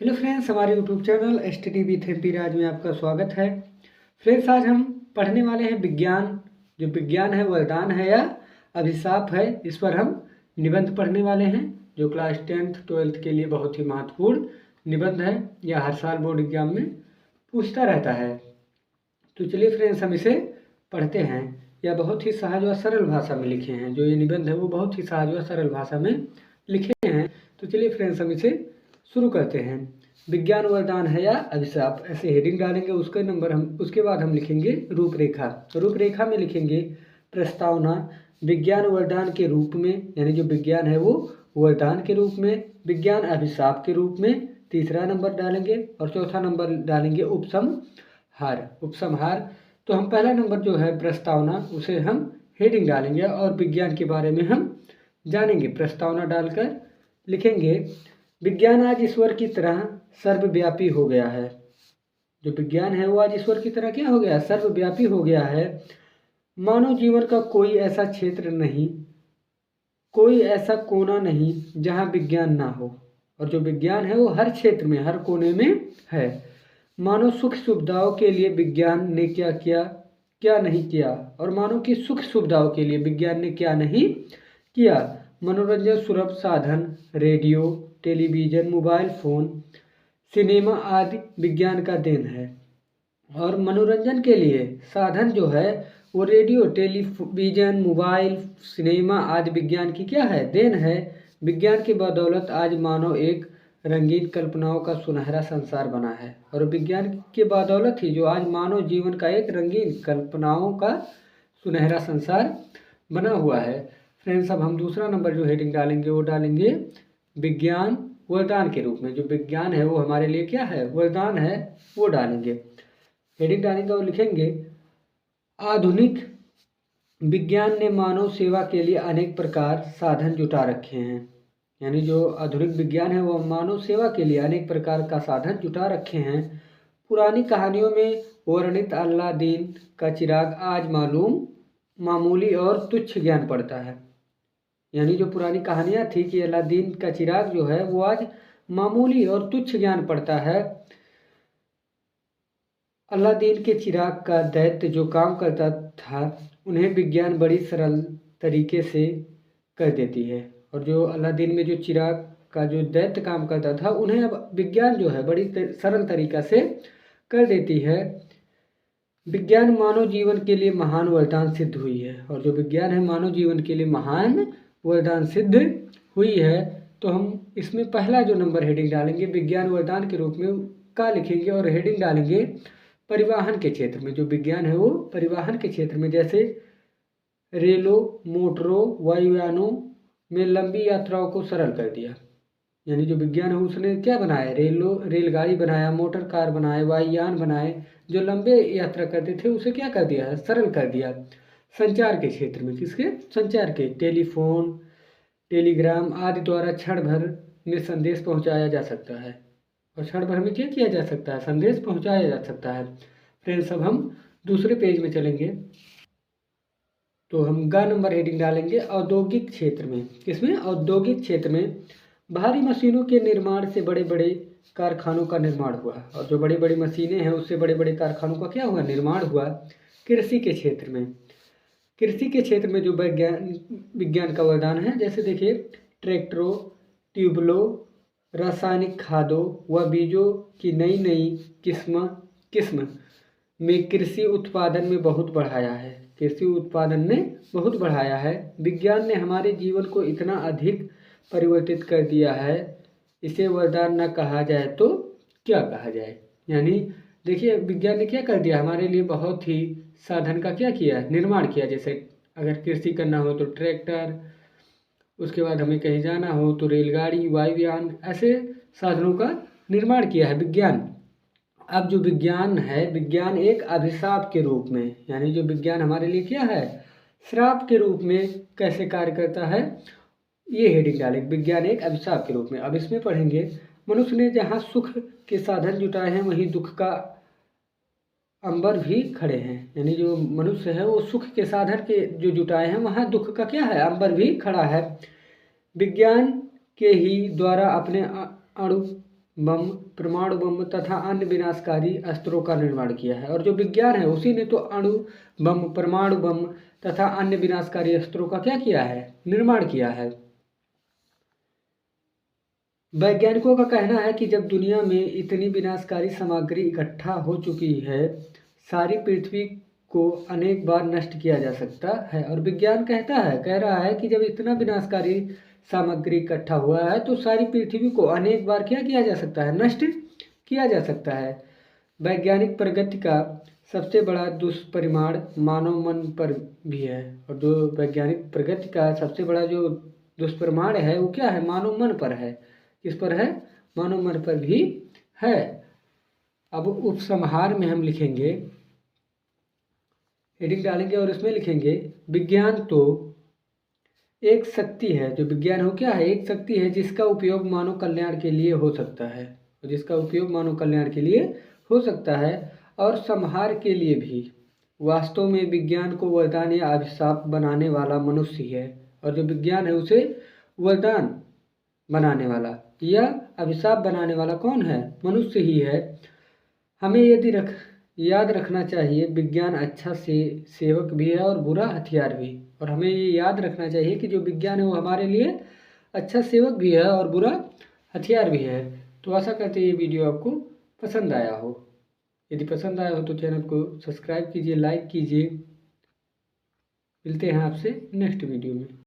Hello friends, हमारे YouTube channel STTV therapy राज में आपका स्वागत है। फ्रेंड्स, आज हम पढ़ने वाले हैं विज्ञान। जो विज्ञान है वरदान है या अभिशाप है, इस पर हम निबंध पढ़ने वाले हैं, जो क्लास 10th 12th के लिए बहुत ही महत्वपूर्ण निबंध है। यह हर साल बोर्ड एग्जाम में पूछता रहता है। तो चलिए फ्रेंड्स, हम इसे पढ़ते हैं। यह बहुत ही सहज व सरल भाषा में लिखे हैं। जो ये निबंध है वो बहुत ही सहज व सरल भाषा में लिखे हैं। तो चलिए फ्रेंड्स, हम इसे शुरू करते हैं। विज्ञान वरदान है या अभिशाप, ऐसे हेडिंग डालेंगे। उसके बाद हम लिखेंगे रूपरेखा। रूपरेखा में लिखेंगे प्रस्तावना। विज्ञान वरदान के रूप में, यानी जो विज्ञान है वो वरदान के रूप में, विज्ञान अभिशाप के रूप में तीसरा नंबर डालेंगे, और चौथा नंबर डालेंगे उपसंहार। उपसंहार तो हम पहला नंबर जो है प्रस्तावना, उसे हम हेडिंग डालेंगे और विज्ञान के बारे में हम जानेंगे। प्रस्तावना डालकर लिखेंगे विज्ञान आज ईश्वर की तरह सर्वव्यापी हो गया है। जो विज्ञान है वो आज ईश्वर की तरह क्या हो गया? सर्वव्यापी हो गया है। मानव जीवन का कोई ऐसा क्षेत्र नहीं, कोई ऐसा कोना नहीं जहाँ विज्ञान ना हो। और जो विज्ञान है वो हर क्षेत्र में, हर कोने में है। मानव सुख सुविधाओं के लिए विज्ञान ने क्या किया, क्या नहीं किया, और मानव की सुख सुविधाओं के लिए विज्ञान ने क्या नहीं किया। मनोरंजन सुलभ साधन, radio, television, mobile phone, cinema आदि विज्ञान का देन है। और मनोरंजन के लिए साधन जो है वो रेडियो, टेलीविज़न, मोबाइल, सिनेमा आदि विज्ञान की क्या है? देन है। विज्ञान की बदौलत आज मानव एक रंगीन कल्पनाओं का सुनहरा संसार बना है। और विज्ञान के बदौलत ही जो आज मानव जीवन का एक रंगीन कल्पनाओं का सुनहरा संसार बना हुआ है। फ्रेंड्स, अब हम दूसरा नंबर जो हेडिंग डालेंगे वो डालेंगे विज्ञान वरदान के रूप में। जो विज्ञान है वो हमारे लिए क्या है? वरदान है, वो डालेंगे। हेडिंग डालेंगे और लिखेंगे आधुनिक विज्ञान ने मानव सेवा के लिए अनेक प्रकार साधन जुटा रखे हैं। यानी जो आधुनिक विज्ञान है वो मानव सेवा के लिए अनेक प्रकार का साधन जुटा रखे हैं। पुरानी कहानियों में वर्णित अल्लादीन का चिराग आज मामूली और तुच्छ ज्ञान पड़ता है। यानी जो पुरानी कहानियाँ थी कि अलादीन का चिराग जो है वो आज मामूली और तुच्छ ज्ञान पड़ता है। अलादीन के चिराग का दैत्य जो काम करता था उन्हें विज्ञान बड़ी सरल तरीके से कर देती है। और जो अलादीन में जो चिराग का जो दैत्य काम करता था उन्हें अब विज्ञान जो है बड़ी सरल तरीका से कर देती है। विज्ञान मानव जीवन के लिए महान वरदान सिद्ध हुई है। और जो विज्ञान है मानव जीवन के लिए महान वरदान सिद्ध हुई है। तो हम इसमें पहला जो नंबर हेडिंग डालेंगे विज्ञान वरदान के रूप में का लिखेंगे, और हेडिंग डालेंगे परिवहन के क्षेत्र में। जो विज्ञान है वो परिवहन के क्षेत्र में, जैसे रेलों, मोटरों, वायुयानों में लंबी यात्राओं को सरल कर दिया। यानी जो विज्ञान है उसने क्या बनाया? रेलगाड़ी बनाया, मोटर कार बनाए, वायुयान बनाए। जो लंबे यात्रा करते थे उसे क्या कर दिया? सरल कर दिया। संचार के क्षेत्र में, किसके? संचार के। टेलीफोन, टेलीग्राम आदि द्वारा क्षण भर में संदेश पहुंचाया जा सकता है। और क्षण भर में क्या किया जा सकता है? संदेश पहुंचाया जा सकता है। फ्रेंड्स, अब हम दूसरे पेज में चलेंगे तो हम ग नंबर हेडिंग डालेंगे औद्योगिक क्षेत्र में। किसमें? औद्योगिक क्षेत्र में भारी मशीनों के निर्माण से बड़े बड़े कारखानों का निर्माण हुआ। और जो बड़ी बड़ी मशीनें हैं उससे बड़े बड़े कारखानों का क्या हुआ? निर्माण हुआ। कृषि के क्षेत्र में, कृषि के क्षेत्र में जो विज्ञान का वरदान है, जैसे देखिए ट्रैक्टरों, ट्यूबवेलों, रासायनिक खादों व बीजों की नई नई किस्म में कृषि उत्पादन में बहुत बढ़ाया है। कृषि उत्पादन ने बहुत बढ़ाया है। विज्ञान ने हमारे जीवन को इतना अधिक परिवर्तित कर दिया है, इसे वरदान न कहा जाए तो क्या कहा जाए। यानी देखिए विज्ञान ने क्या कर दिया? हमारे लिए बहुत ही साधन का क्या किया? निर्माण किया। जैसे अगर कृषि करना हो तो ट्रैक्टर, उसके बाद हमें कहीं जाना हो तो रेलगाड़ी, वायुयान, ऐसे साधनों का निर्माण किया है विज्ञान। अब जो विज्ञान है, विज्ञान एक अभिशाप के रूप में, यानी जो विज्ञान हमारे लिए क्या है? श्राप के रूप में कैसे कार्य करता है, ये हेडिंग डालेंगे विज्ञान एक अभिशाप के रूप में। अब इसमें पढ़ेंगे मनुष्य ने जहाँ सुख के साधन जुटाए हैं वहीं दुख का अंबर भी खड़े हैं। यानी जो मनुष्य है वो सुख के साधन के जो जुटाए हैं वहाँ दुख का क्या है? अंबर भी खड़ा है। विज्ञान के ही द्वारा अपने अणु बम, परमाणु बम तथा अन्य विनाशकारी अस्त्रों का निर्माण किया है। और जो विज्ञान है उसी ने तो अणु बम, परमाणु बम तथा अन्य विनाशकारी अस्त्रों का क्या किया है, निर्माण किया है। वैज्ञानिकों का कहना है कि जब दुनिया में इतनी विनाशकारी सामग्री इकट्ठा हो चुकी है, सारी पृथ्वी को अनेक बार नष्ट किया जा सकता है। और विज्ञान कह रहा है कि जब इतना विनाशकारी सामग्री इकट्ठा हुआ है तो सारी पृथ्वी को अनेक बार क्या किया जा सकता है, नष्ट किया जा सकता है। वैज्ञानिक प्रगति का सबसे बड़ा दुष्परिणाम मानव मन पर भी है। और जो वैज्ञानिक प्रगति का सबसे बड़ा जो दुष्परिणाम है वो क्या है, मानव मन पर है। किस पर है, मानव मन पर भी है। अब उपसंहार में हम लिखेंगे, हेडिंग डालेंगे और इसमें लिखेंगे विज्ञान तो एक शक्ति है। जो विज्ञान हो क्या है, एक शक्ति है जिसका उपयोग मानव कल्याण के लिए हो सकता है, जिसका उपयोग मानव कल्याण के लिए हो सकता है और संहार के लिए भी। वास्तव में विज्ञान को वरदान या अभिशाप बनाने वाला मनुष्य ही है। और जो विज्ञान है उसे वरदान बनाने वाला या अभिशाप बनाने वाला कौन है, मनुष्य ही है। हमें याद रखना चाहिए विज्ञान अच्छा से सेवक भी है और बुरा हथियार भी। और हमें ये याद रखना चाहिए कि जो विज्ञान है वो हमारे लिए अच्छा सेवक भी है और बुरा हथियार भी है। तो आशा करते हैं ये वीडियो आपको पसंद आया हो। यदि पसंद आया हो तो चैनल को सब्सक्राइब कीजिए, लाइक कीजिए। मिलते हैं आपसे नेक्स्ट वीडियो में।